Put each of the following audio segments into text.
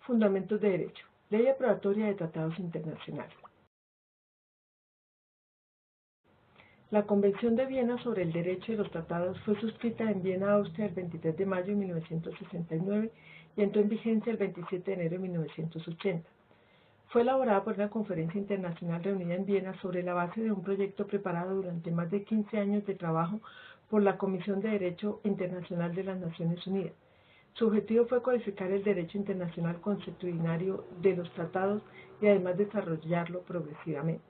Fundamentos de Derecho. Ley aprobatoria de tratados internacionales. La Convención de Viena sobre el Derecho de los Tratados fue suscrita en Viena, Austria, el 23 de mayo de 1969 y entró en vigencia el 27 de enero de 1980. Fue elaborada por una conferencia internacional reunida en Viena sobre la base de un proyecto preparado durante más de 15 años de trabajo por la Comisión de Derecho Internacional de las Naciones Unidas. Su objetivo fue codificar el derecho internacional consuetudinario de los tratados y además desarrollarlo progresivamente.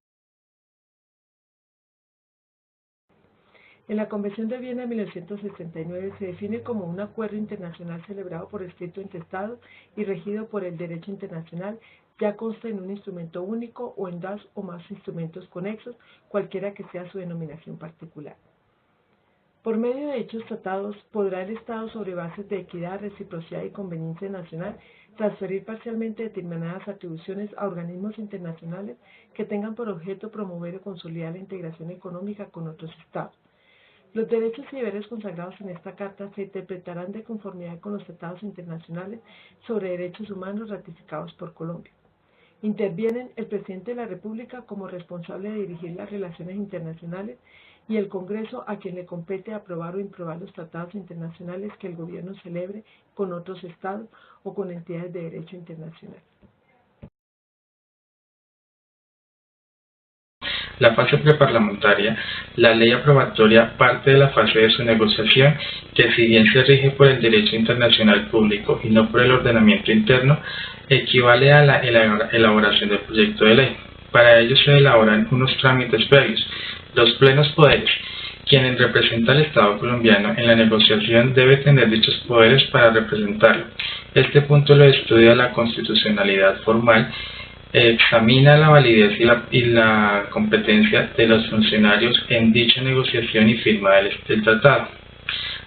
En la Convención de Viena de 1969 se define como un acuerdo internacional celebrado por escrito entre Estados y regido por el derecho internacional, ya consta en un instrumento único o en dos o más instrumentos conexos, cualquiera que sea su denominación particular. Por medio de dichos tratados, podrá el Estado, sobre bases de equidad, reciprocidad y conveniencia nacional, transferir parcialmente determinadas atribuciones a organismos internacionales que tengan por objeto promover o consolidar la integración económica con otros Estados. Los derechos y deberes consagrados en esta Carta se interpretarán de conformidad con los tratados internacionales sobre derechos humanos ratificados por Colombia. Intervienen el Presidente de la República como responsable de dirigir las relaciones internacionales y el Congreso, a quien le compete aprobar o improbar los tratados internacionales que el Gobierno celebre con otros Estados o con entidades de derecho internacional. La fase preparlamentaria. La ley aprobatoria parte de la fase de su negociación, que si bien se rige por el derecho internacional público y no por el ordenamiento interno, equivale a la elaboración del proyecto de ley. Para ello se elaboran unos trámites previos. Los plenos poderes. Quien representa al Estado colombiano en la negociación debe tener dichos poderes para representarlo. Este punto lo estudia la constitucionalidad formal, examina la validez y la competencia de los funcionarios en dicha negociación y firma del tratado.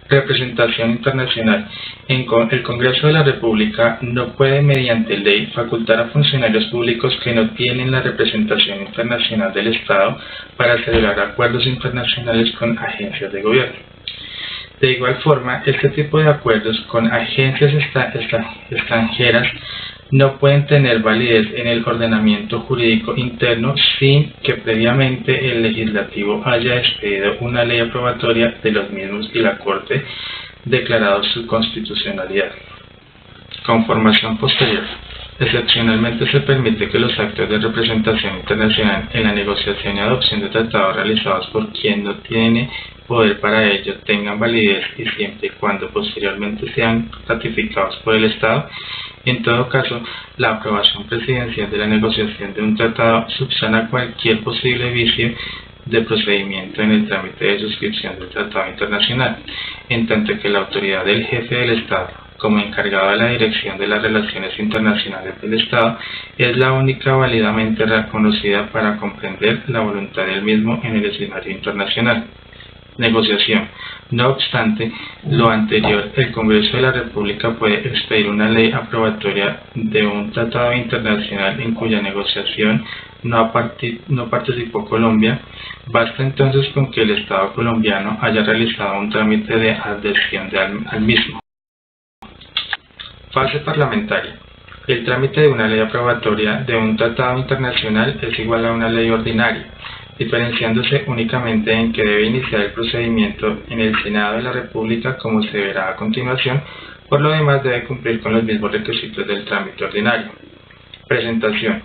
Representación internacional. El Congreso de la República no puede, mediante ley, facultar a funcionarios públicos que no tienen la representación internacional del Estado para celebrar acuerdos internacionales con agencias de gobierno. De igual forma, este tipo de acuerdos con agencias extranjeras no pueden tener validez en el ordenamiento jurídico interno sin que previamente el legislativo haya expedido una ley aprobatoria de los mismos y la Corte declarado su constitucionalidad. Conformación posterior. Excepcionalmente se permite que los actos de representación internacional en la negociación y adopción de tratados realizados por quien no tiene poder para ello tengan validez y siempre y cuando posteriormente sean ratificados por el Estado. En todo caso, la aprobación presidencial de la negociación de un tratado subsana cualquier posible vicio de procedimiento en el trámite de suscripción del tratado internacional, en tanto que la autoridad del jefe del Estado, como encargado de la dirección de las relaciones internacionales del Estado, es la única válidamente reconocida para comprender la voluntad del mismo en el escenario internacional. Negociación. No obstante lo anterior, el Congreso de la República puede expedir una ley aprobatoria de un tratado internacional en cuya negociación no participó Colombia. Basta entonces con que el Estado colombiano haya realizado un trámite de adhesión al mismo. Fase parlamentaria. El trámite de una ley aprobatoria de un tratado internacional es igual a una ley ordinaria, diferenciándose únicamente en que debe iniciar el procedimiento en el Senado de la República, como se verá a continuación. Por lo demás debe cumplir con los mismos requisitos del trámite ordinario. Presentación.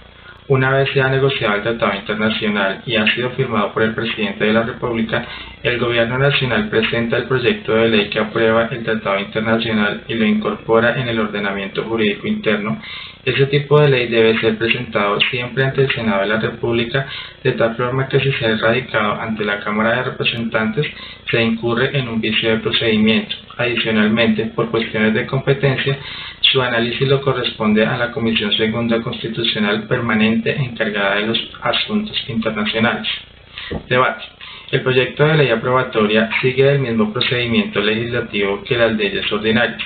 Una vez se ha negociado el tratado internacional y ha sido firmado por el Presidente de la República, el Gobierno Nacional presenta el proyecto de ley que aprueba el tratado internacional y lo incorpora en el ordenamiento jurídico interno. Ese tipo de ley debe ser presentado siempre ante el Senado de la República, de tal forma que si se ha radicado ante la Cámara de Representantes, se incurre en un vicio de procedimiento. Adicionalmente, por cuestiones de competencia, su análisis lo corresponde a la Comisión Segunda Constitucional Permanente encargada de los asuntos internacionales. Debate. El proyecto de ley aprobatoria sigue el mismo procedimiento legislativo que las leyes ordinarias.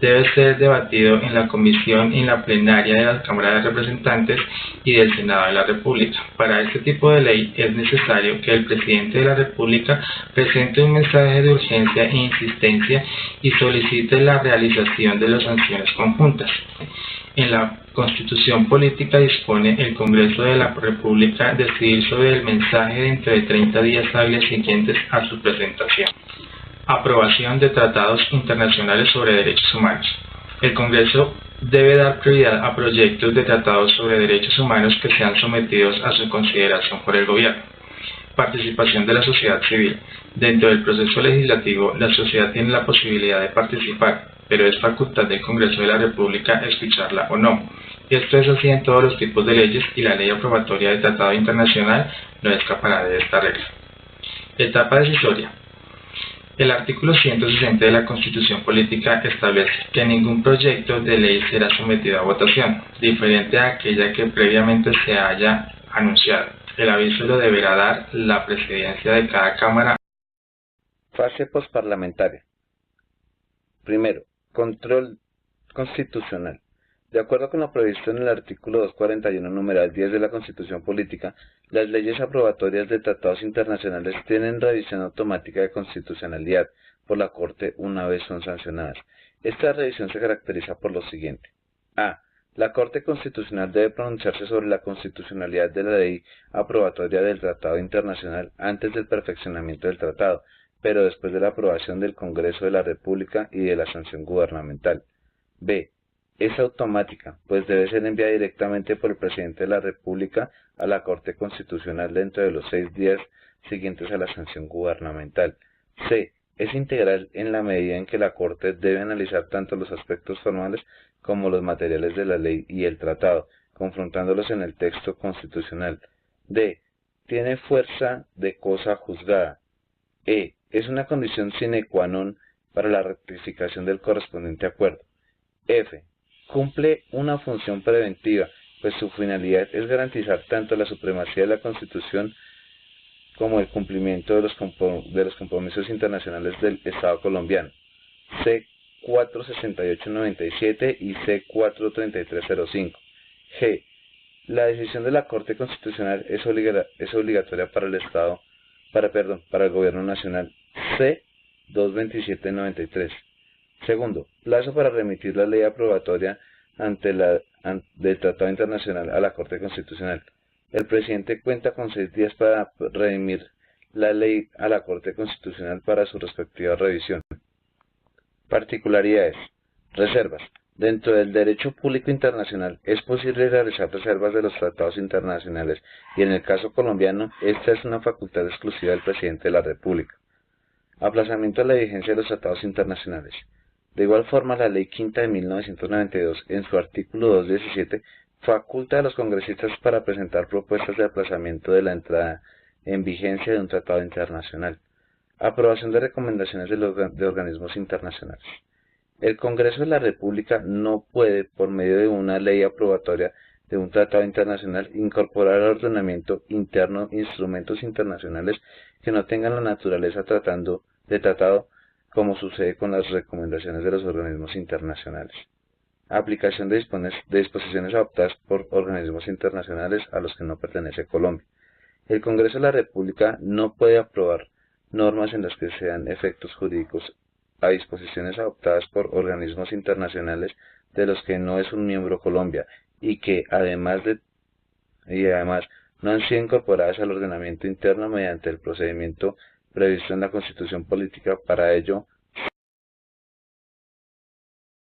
Debe ser debatido en la comisión y en la plenaria de la Cámara de Representantes y del Senado de la República. Para este tipo de ley es necesario que el Presidente de la República presente un mensaje de urgencia e insistencia y solicite la realización de las sanciones conjuntas. En la Constitución Política dispone el Congreso de la República decidir sobre el mensaje dentro de 30 días hábiles siguientes a su presentación. Aprobación de tratados internacionales sobre derechos humanos. El Congreso debe dar prioridad a proyectos de tratados sobre derechos humanos que sean sometidos a su consideración por el Gobierno. Participación de la sociedad civil. Dentro del proceso legislativo, la sociedad tiene la posibilidad de participar, pero es facultad del Congreso de la República escucharla o no. Esto es así en todos los tipos de leyes y la ley aprobatoria de tratado internacional no escapará de esta regla. Etapa decisoria. El artículo 160 de la Constitución Política establece que ningún proyecto de ley será sometido a votación, diferente a aquella que previamente se haya anunciado. El aviso lo deberá dar la presidencia de cada Cámara. Fase posparlamentaria. Primero, control constitucional. De acuerdo con lo previsto en el artículo 241, numeral 10 de la Constitución Política, las leyes aprobatorias de tratados internacionales tienen revisión automática de constitucionalidad por la Corte una vez son sancionadas. Esta revisión se caracteriza por lo siguiente. A. La Corte Constitucional debe pronunciarse sobre la constitucionalidad de la ley aprobatoria del tratado internacional antes del perfeccionamiento del tratado, pero después de la aprobación del Congreso de la República y de la sanción gubernamental. B. Es automática, pues debe ser enviada directamente por el Presidente de la República a la Corte Constitucional dentro de los 6 días siguientes a la sanción gubernamental. C. Es integral en la medida en que la Corte debe analizar tanto los aspectos formales como los materiales de la ley y el tratado, confrontándolos en el texto constitucional. D. Tiene fuerza de cosa juzgada. E. Es una condición sine qua non para la ratificación del correspondiente acuerdo. F. Cumple una función preventiva, pues su finalidad es garantizar tanto la supremacía de la Constitución como el cumplimiento de los compromisos internacionales del Estado colombiano. C. 468-97 y C. 433-05. G. La decisión de la Corte Constitucional es obligatoria para el Gobierno Nacional. C. 227-93. Segundo, plazo para remitir la ley aprobatoria del Tratado Internacional a la Corte Constitucional. El presidente cuenta con 6 días para remir la ley a la Corte Constitucional para su respectiva revisión. Particularidades. Reservas. Dentro del derecho público internacional es posible realizar reservas de los tratados internacionales y en el caso colombiano esta es una facultad exclusiva del presidente de la República. Aplazamiento de la vigencia de los tratados internacionales. De igual forma, la Ley Quinta de 1992, en su artículo 217, faculta a los congresistas para presentar propuestas de aplazamiento de la entrada en vigencia de un tratado internacional. Aprobación de recomendaciones de organismos internacionales. El Congreso de la República no puede, por medio de una ley aprobatoria de un tratado internacional, incorporar al ordenamiento interno instrumentos internacionales que no tengan la naturaleza de tratado, como sucede con las recomendaciones de los organismos internacionales. Aplicación de disposiciones adoptadas por organismos internacionales a los que no pertenece Colombia. El Congreso de la República no puede aprobar normas en las que se dan efectos jurídicos a disposiciones adoptadas por organismos internacionales de los que no es un miembro Colombia y que además no han sido incorporadas al ordenamiento interno mediante el procedimiento previsto en la Constitución Política. Para ello,